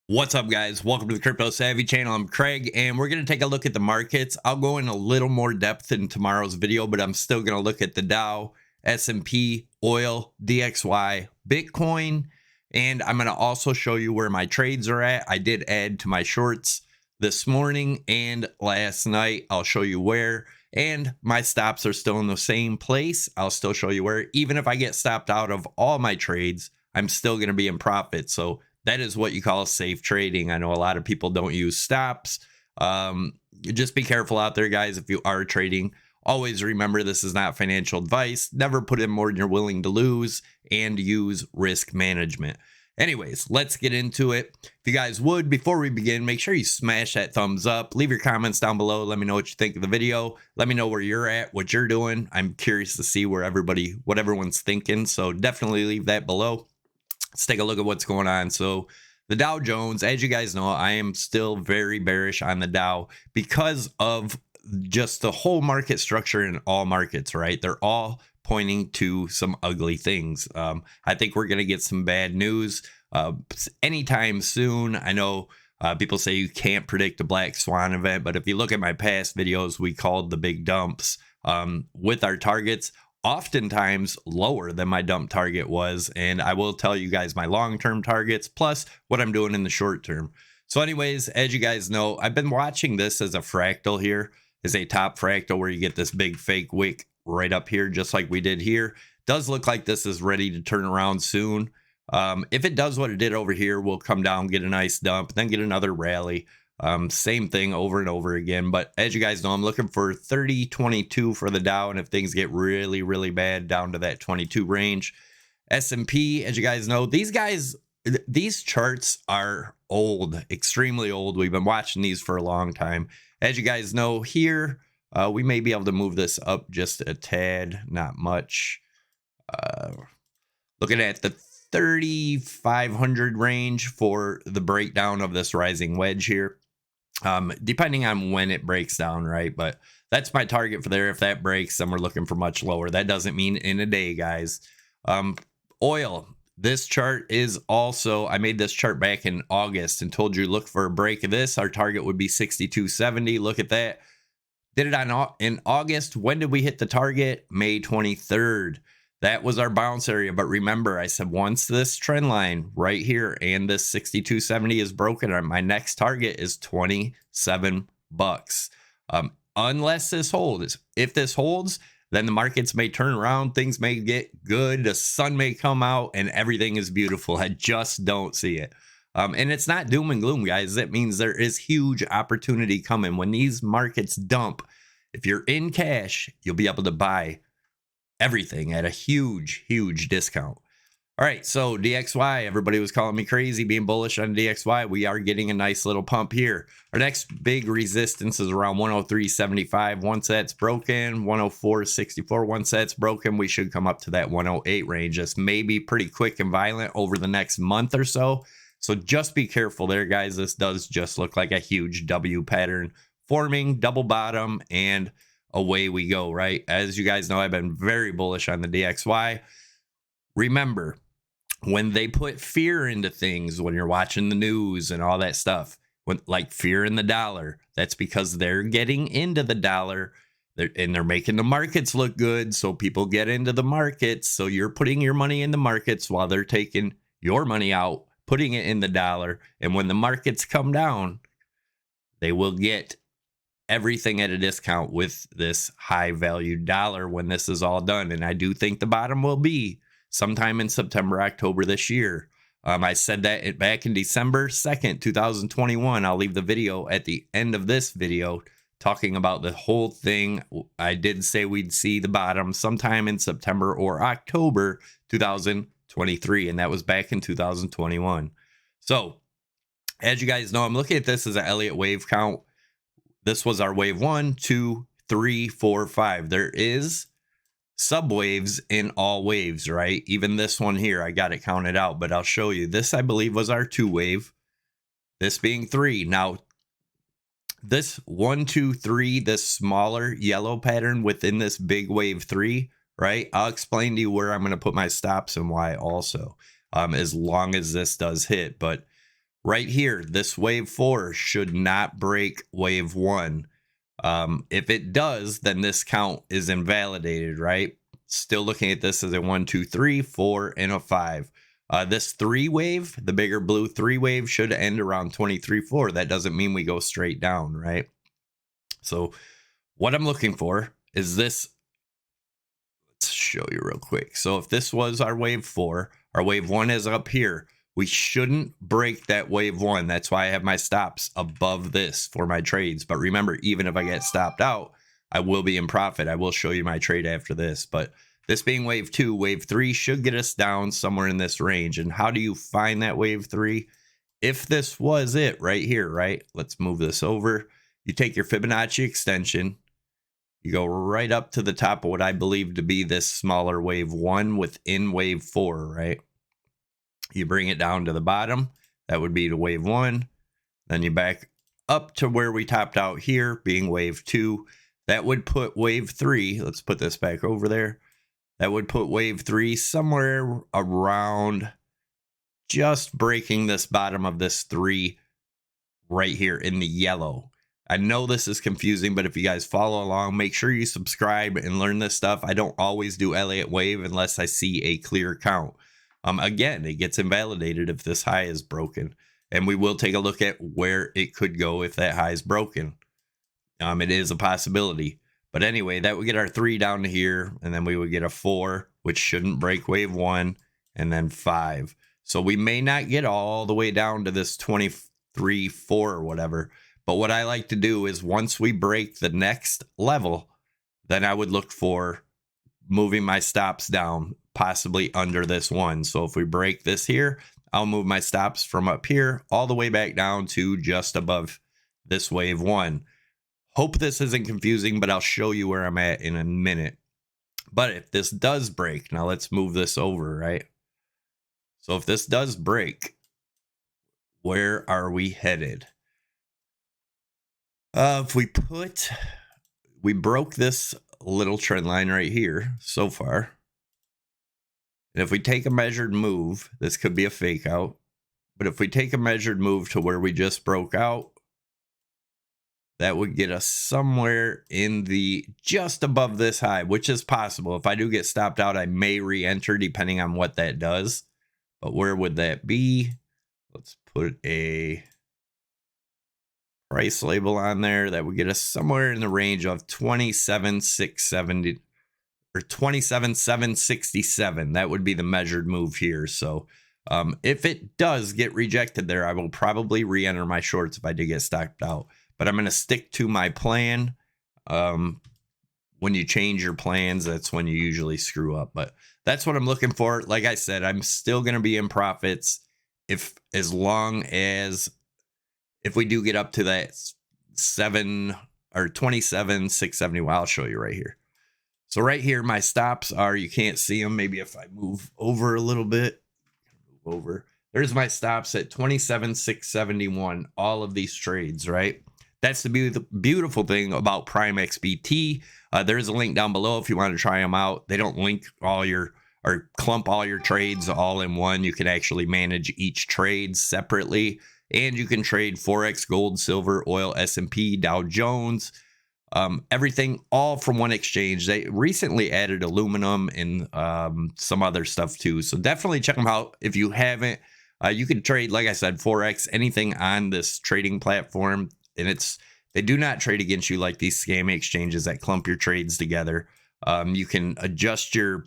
What's up, guys? Welcome to the Crypto Savvy channel. I'm Craig, and we're going to take a look at the markets. I'll go in a little more depth in tomorrow's video, but I'm still going to look at the Dow, S&P, oil, DXY, Bitcoin, and I'm going to also show you where my trades are at. I did add to my shorts this morning and last night. I'll show you where, and my stops are still in the same place. I'll still show you where. Even if I get stopped out of all my trades, I'm still going to be in profit. So that is what you call safe trading. I know a lot of people don't use stops. Just be careful out there, guys. If you are trading, always remember this is not financial advice. Never put in more than you're willing to lose, and use risk management. Anyways, let's get into it. If you guys would, before we begin, make sure you smash that thumbs up. Leave your comments down below. Let me know what you think of the video. Let me know where you're at, what you're doing. I'm curious to see what everyone's thinking. So definitely leave that below. Let's take a look at what's going on. So the Dow Jones, as you guys know, I am still very bearish on the Dow because of just the whole market structure in all markets, right? They're all pointing to some ugly things. I think we're going to get some bad news anytime soon. I know people say you can't predict a black swan event, but if you look at my past videos, we called the big dumps with our targets oftentimes lower than my dump target was. And I will tell you guys my long-term targets plus what I'm doing in the short term. So anyways, as you guys know, I've been watching this as a fractal here, as a top fractal where you get this big fake wick right up here, just like we did here. Does look like this is ready to turn around soon. If it does what it did over here, we'll come down, get a nice dump, then get another rally. Same thing over and over again. But as you guys know, I'm looking for 30.22 for the Dow, and if things get really bad, down to that 22 range. S&P, as you guys know, these charts are old, extremely old. We've been watching these for a long time. As you guys know here, we may be able to move this up just a tad, not much. Looking at the 3,500 range for the breakdown of this rising wedge here. Depending on when it breaks down, right? But that's my target for there. If that breaks, then we're looking for much lower. That doesn't mean in a day, guys. Oil, this chart is also, I made this chart back in August and told you look for a break of this. Our target would be 62.70. Look at that. Did it in August. When did we hit the target? May 23rd. That was our bounce area. But remember, I said once this trend line right here and this 62.70 is broken, my next target is 27 bucks. Unless this holds. If this holds, then the markets may turn around, things may get good, the sun may come out, and everything is beautiful. I just don't see it. And it's not doom and gloom, guys. That means there is huge opportunity coming. When these markets dump, if you're in cash, you'll be able to buy everything at a huge discount. All right, so DXY, everybody was calling me crazy being bullish on DXY. We are getting a nice little pump here. Our next big resistance is around 103.75. Once that's broken, 104.64. Once that's broken, we should come up to that 108 range. This may be pretty quick and violent over the next month or so. So just be careful there, guys. This does just look like a huge W pattern forming, double bottom, and away we go, right? As you guys know, I've been very bullish on the DXY. Remember, when they put fear into things, when you're watching the news and all that stuff, like fear in the dollar, that's because they're getting into the dollar and they're making the markets look good. So people get into the markets. So you're putting your money in the markets while they're taking your money out, putting it in the dollar. And when the markets come down, they will get everything at a discount with this high value dollar when this is all done. And I do think the bottom will be sometime in September, October this year. I said that back in December 2nd, 2021. I'll leave the video at the end of this video talking about the whole thing. I did say we'd see the bottom sometime in September or October 2023, and that was back in 2021. So as you guys know, I'm looking at this as an Elliott wave count. This was our wave 1, 2, 3, 4, 5. There is subwaves in all waves, right? Even this one here, I got it counted out, but I'll show you. This, I believe, was our 2 wave. This being 3. Now, this 1, 2, 3, this smaller yellow pattern within this big wave 3, right? I'll explain to you where I'm going to put my stops and why also, as long as this does hit. But right here, this wave 4 should not break wave 1. If it does, then this count is invalidated, right? Still looking at this as a 1, 2, 3, 4, and a 5. This 3 wave, the bigger blue 3 wave, should end around 23.4. That doesn't mean we go straight down, right? So what I'm looking for is this. Let's show you real quick. So if this was our wave 4, our wave 1 is up here. We shouldn't break that wave 1. That's why I have my stops above this for my trades. But remember, even if I get stopped out, I will be in profit. I will show you my trade after this. But this being wave 2, wave 3 should get us down somewhere in this range. And how do you find that wave 3? If this was it right here, right? Let's move this over. You take your Fibonacci extension. You go right up to the top of what I believe to be this smaller wave 1 within wave 4, right? You bring it down to the bottom. That would be to wave 1. Then you back up to where we topped out here, being wave 2. That would put wave 3. Let's put this back over there. That would put wave 3 somewhere around just breaking this bottom of this 3 right here in the yellow. I know this is confusing, but if you guys follow along, make sure you subscribe and learn this stuff. I don't always do Elliott Wave unless I see a clear count. Again, it gets invalidated if this high is broken. And we will take a look at where it could go if that high is broken. It is a possibility. But anyway, that would get our 3 down to here. And then we would get a 4, which shouldn't break wave 1. And then 5. So we may not get all the way down to this 23.4 or whatever. But what I like to do is once we break the next level, then I would look for moving my stops down, possibly under this 1. So if we break this here, I'll move my stops from up here all the way back down to just above this wave 1. Hope this isn't confusing, but I'll show you where I'm at in a minute. But if this does break, now let's move this over, right? So if this does break, where are we headed? If we broke this little trend line right here so far. And if we take a measured move, this could be a fake out. But if we take a measured move to where we just broke out, that would get us somewhere in the just above this high, which is possible. If I do get stopped out, I may re-enter depending on what that does. But where would that be? Let's put a price label on there. That would get us somewhere in the range of 27,670 or 27,767. That would be the measured move here. So if it does get rejected there, I will probably re-enter my shorts if I did get stopped out. But I'm going to stick to my plan. When you change your plans, that's when you usually screw up. But that's what I'm looking for. Like I said, I'm still going to be in profits if we do get up to that 7 or 27,670. Well, I'll show you right here. So right here, my stops are, you can't see them. Maybe if I move over a little bit, there's my stops at 27,671, all of these trades, right? That's the beautiful thing about Prime XBT. There's a link down below if you want to try them out. They don't link or clump all your trades all in one. You can actually manage each trade separately, and you can trade Forex, gold, silver, oil, S&P, Dow Jones, everything all from one exchange. They recently added aluminum and some other stuff too. So definitely check them out if you haven't. You can trade, like I said, Forex, anything on this trading platform. And they do not trade against you like these scam exchanges that clump your trades together. You can adjust your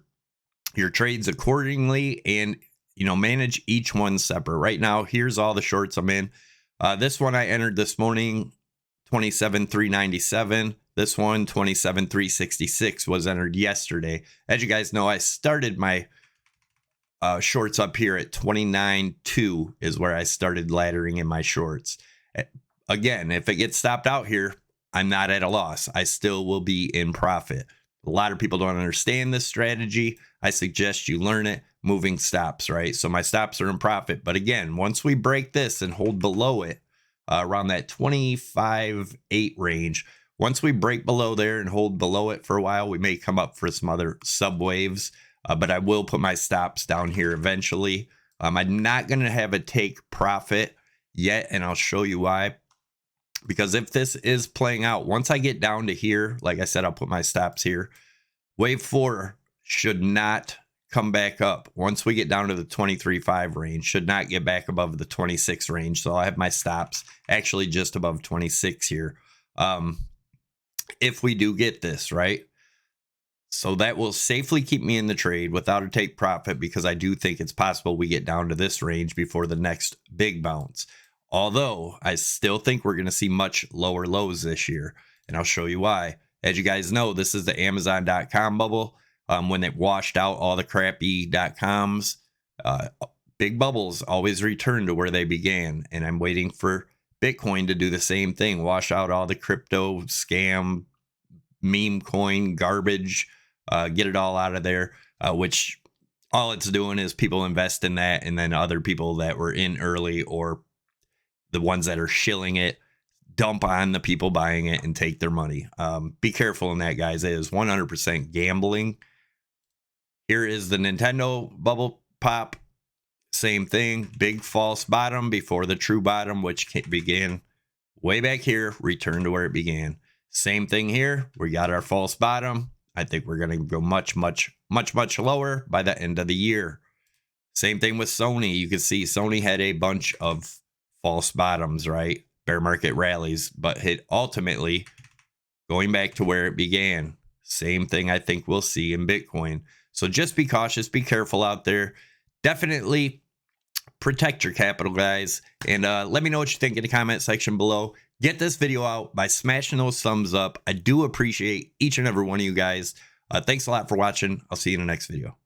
trades accordingly and, manage each one separate. Right now, here's all the shorts I'm in. This one I entered this morning, 27,397. This one, 27,366 was entered yesterday. As you guys know, I started my shorts up here at 29.2 is where I started laddering in my shorts. Again, if it gets stopped out here, I'm not at a loss. I still will be in profit. A lot of people don't understand this strategy. I suggest you learn it. Moving stops, right? So my stops are in profit. But again, once we break this and hold below it, around that 25.8 range, once we break below there and hold below it for a while, we may come up for some other sub waves. But I will put my stops down here eventually. I'm not going to have a take profit yet, and I'll show you why. Because if this is playing out, once I get down to here, like I said, I'll put my stops here. Wave 4 should not come back up. Once we get down to the 23.5 range, should not get back above the 26 range. So I have my stops actually just above 26 here. If we do get this, right? So that will safely keep me in the trade without a take profit, because I do think it's possible we get down to this range before the next big bounce. Although I still think we're going to see much lower lows this year, and I'll show you why. As you guys know, this is the Amazon.com bubble. When it washed out all the crappy .coms, big bubbles always return to where they began, and I'm waiting for Bitcoin to do the same thing, wash out all the crypto scam, meme coin garbage, get it all out of there, which all it's doing is people invest in that, and then other people that were in early, or the ones that are shilling it, dump on the people buying it and take their money. Be careful in that, guys. It is 100% gambling. Here is the Nintendo bubble pop. Same thing. Big false bottom before the true bottom, which began way back here, return to where it began. Same thing here. We got our false bottom. I think we're going to go much lower by the end of the year. Same thing with Sony. You can see Sony had a bunch of false bottoms, right? Bear market rallies, but hit ultimately going back to where it began. Same thing I think we'll see in Bitcoin. So just be cautious, be careful out there. Definitely protect your capital, guys. And let me know what you think in the comment section below. Get this video out by smashing those thumbs up. I do appreciate each and every one of you guys. Thanks a lot for watching. I'll see you in the next video.